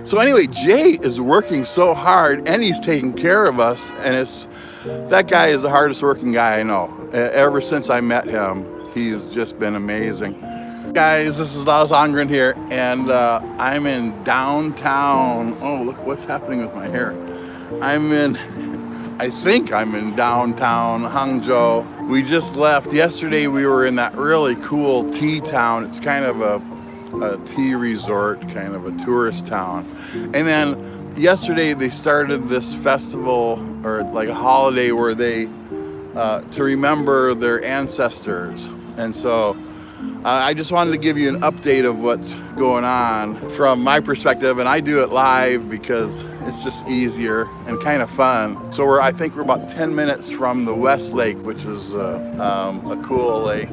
So anyway, Jay is working so hard and he's taking care of us, and that guy is the hardest working guy I know. Ever since I met him, he's just been amazing. Guys, this is Lao Zongren here, and I'm in downtown. Oh, look what's happening with my hair. I think I'm in downtown Hangzhou. We just left. Yesterday we were in that really cool tea town. It's kind of a tea resort, kind of a tourist town. And then yesterday they started this festival, or like a holiday, where they to remember their ancestors. And so I just wanted to give you an update of what's going on from my perspective, and I do it live because it's just easier and kind of fun. So I think we're about 10 minutes from the West Lake, which is a cool lake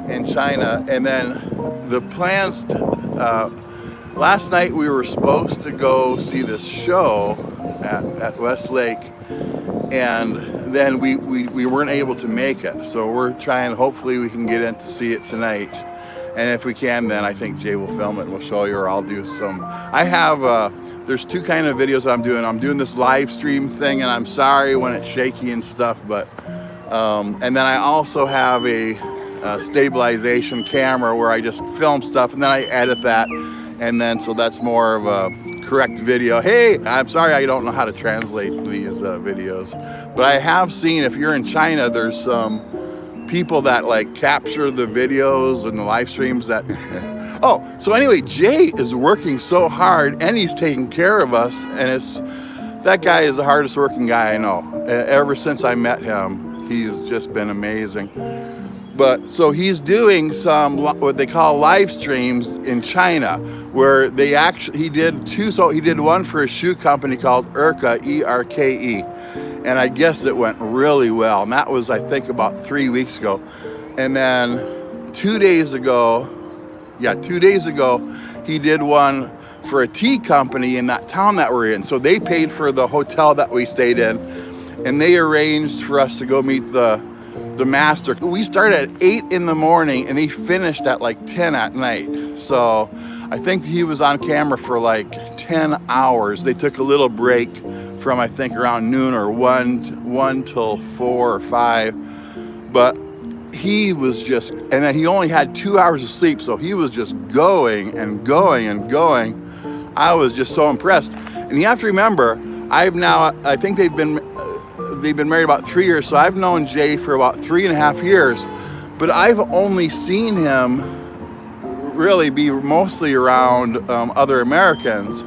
in China. And then the plans, last night we were supposed to go see this show at West Lake, and then we weren't able to make it. So we're trying, hopefully we can get in to see it tonight. And if we can, then I think Jay will film it and we'll show you, or I'll do some. I have, there's two kind of videos that I'm doing. I'm doing this live stream thing, and I'm sorry when it's shaky and stuff, but, and then I also have a stabilization camera where I just film stuff and then I edit that. And then, so that's more of a correct video. Hey, I'm sorry I don't know how to translate these videos, but I have seen, if you're in China, there's some people that like capture the videos and the live streams that, oh, so anyway, Jay is working so hard and he's taking care of us, and that guy is the hardest working guy I know. Ever since I met him, he's just been amazing. But so he's doing some what they call live streams in China, where he did one for a shoe company called ERKE, E-R-K-E, and I guess it went really well. And that was, I think, about 3 weeks ago. And then 2 days ago, he did one for a tea company in that town that we're in. So they paid for the hotel that we stayed in, and they arranged for us to go meet the master. We started at 8 in the morning and he finished at like 10 at night. So I think he was on camera for like 10 hours. They took a little break from, I think, around noon or 1 till 4 or 5. But he was just, and then he only had 2 hours of sleep. So he was just going and going and going. I was just so impressed. And you have to remember, I think they've been married about 3 years, so I've known Jay for about 3.5 years, but I've only seen him really be mostly around other Americans.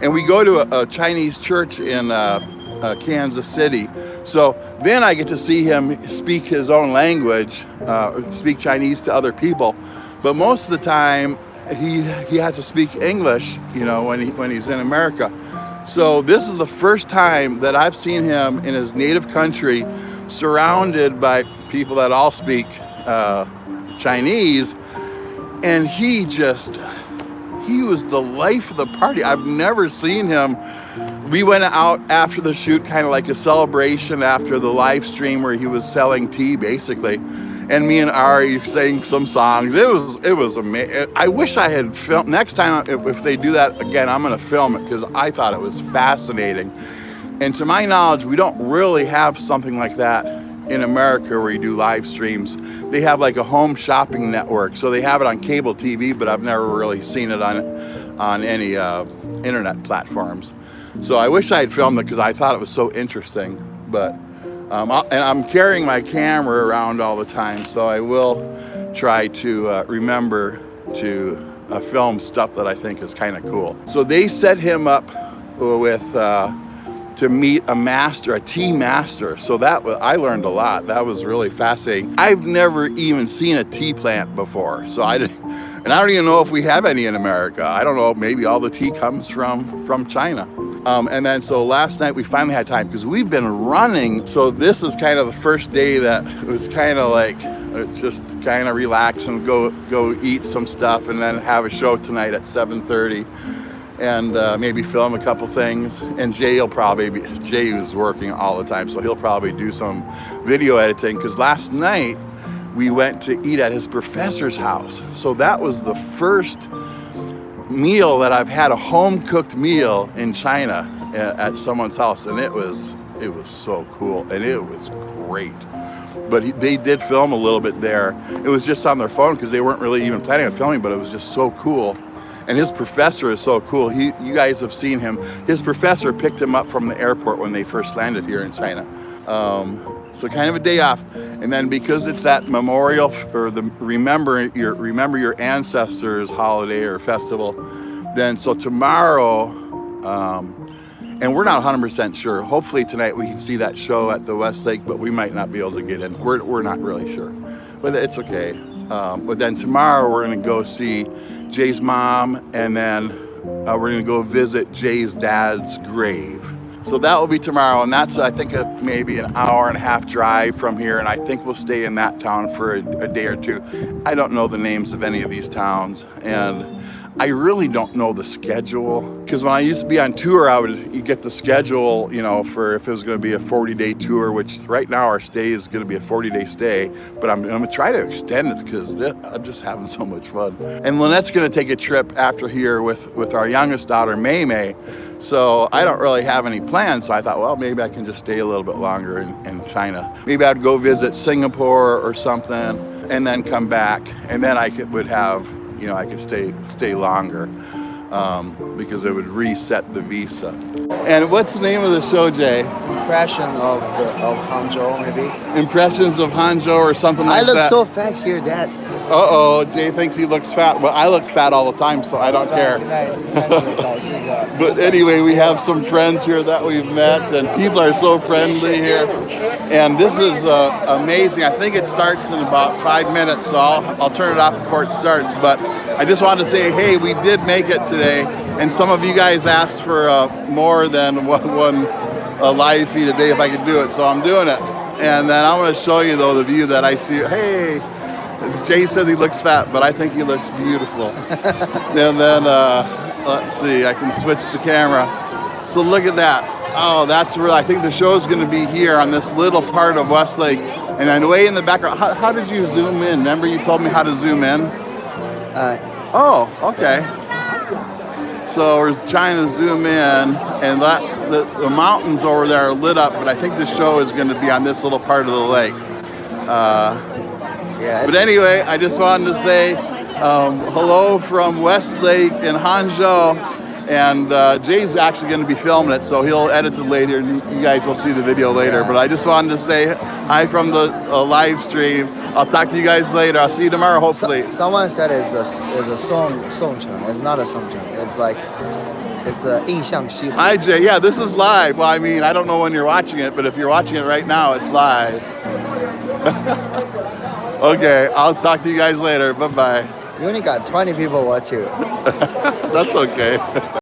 And we go to a Chinese church in Kansas City, so then I get to see him speak his own language, speak Chinese to other people, but most of the time he has to speak English, you know, when he's in America. So this is the first time that I've seen him in his native country, surrounded by people that all speak Chinese, and he was the life of the party. I've never seen him. We went out after the shoot, kind of like a celebration after the live stream where he was selling tea, basically. And me and Ari sang some songs. It was amazing. I wish I had filmed. Next time, if they do that again, I'm gonna film it because I thought it was fascinating. And to my knowledge, we don't really have something like that in America where you do live streams. They have like a home shopping network. So they have it on cable TV, but I've never really seen it on any internet platforms. So I wish I had filmed it because I thought it was so interesting. But and I'm carrying my camera around all the time, so I will try to remember to film stuff that I think is kind of cool. So they set him up with to meet a tea master. So I learned a lot. That was really fascinating. I've never even seen a tea plant before, so I don't even know if we have any in America. I don't know, maybe all the tea comes from China. And then so last night we finally had time because we've been running. So this is kind of the first day that it was kind of like just kind of relax and go eat some stuff, and then have a show tonight at 7:30, and maybe film a couple things. And Jay is working all the time, so he'll probably do some video editing, because last night we went to eat at his professor's house. So that was the first meal that I've had, a home-cooked meal in China at someone's house, and it was so cool, and it was great. But they did film a little bit there. It was just on their phone because they weren't really even planning on filming, but it was just so cool. And his professor is so cool. You guys have seen him. His professor picked him up from the airport when they first landed here in China. So kind of a day off. And then because it's that memorial or the remember your ancestors holiday or festival, then so tomorrow, and we're not 100% sure. Hopefully tonight we can see that show at the Westlake, but we might not be able to get in. We're not really sure, but it's okay. But then tomorrow we're gonna go see Jay's mom, and then we're gonna go visit Jay's dad's grave. So that will be tomorrow, and that's, I think, maybe an hour and a half drive from here, and I think we'll stay in that town for a day or two. I don't know the names of any of these towns, and I really don't know the schedule, because when I used to be on tour, you get the schedule, you know, for if it was going to be a 40-day tour, which right now our stay is going to be a 40-day stay, but I'm going to try to extend it because I'm just having so much fun. And Lynette's going to take a trip after here with our youngest daughter, May May, so I don't really have any plans, so I thought, well, maybe I can just stay a little bit longer in China. Maybe I'd go visit Singapore or something, and then come back, and then I would have, you know, I could stay longer because it would reset the visa. And what's the name of the show, Jay? Impression of Hangzhou, maybe. Impressions of Hangzou or something like that. I look so fat here, Dad. Uh-oh, Jay thinks he looks fat. Well, I look fat all the time, so I don't care. But anyway, we have some friends here that we've met, and people are so friendly here. And this is amazing. I think it starts in about 5 minutes, so I'll turn it off before it starts. But I just wanted to say, hey, we did make it today. And some of you guys asked for more than one live feed a day if I could do it, so I'm doing it. And then I'm going to show you, though, the view that I see. Hey, Jay says he looks fat, but I think he looks beautiful. And then, let's see, I can switch the camera. So look at that. Oh, that's where I think the show's going to be here on this little part of Westlake. And then way in the background, how did you zoom in? Remember you told me how to zoom in? Oh, okay. So we're trying to zoom in, and the mountains over there are lit up, but I think the show is going to be on this little part of the lake. But anyway, I just wanted to say hello from Westlake in Hangzhou, and Jay's actually going to be filming it, so he'll edit it later, and you guys will see the video later. But I just wanted to say hi from the live stream. I'll talk to you guys later. I'll see you tomorrow, hopefully. Someone said it's a songcheng. It's not a songcheng. It's like, it's a 印象西湖. Hi, Jay. Yeah, this is live. Well, I mean, I don't know when you're watching it, but if you're watching it right now, it's live. Okay, I'll talk to you guys later. Bye-bye. You only got 20 people watch you. That's okay.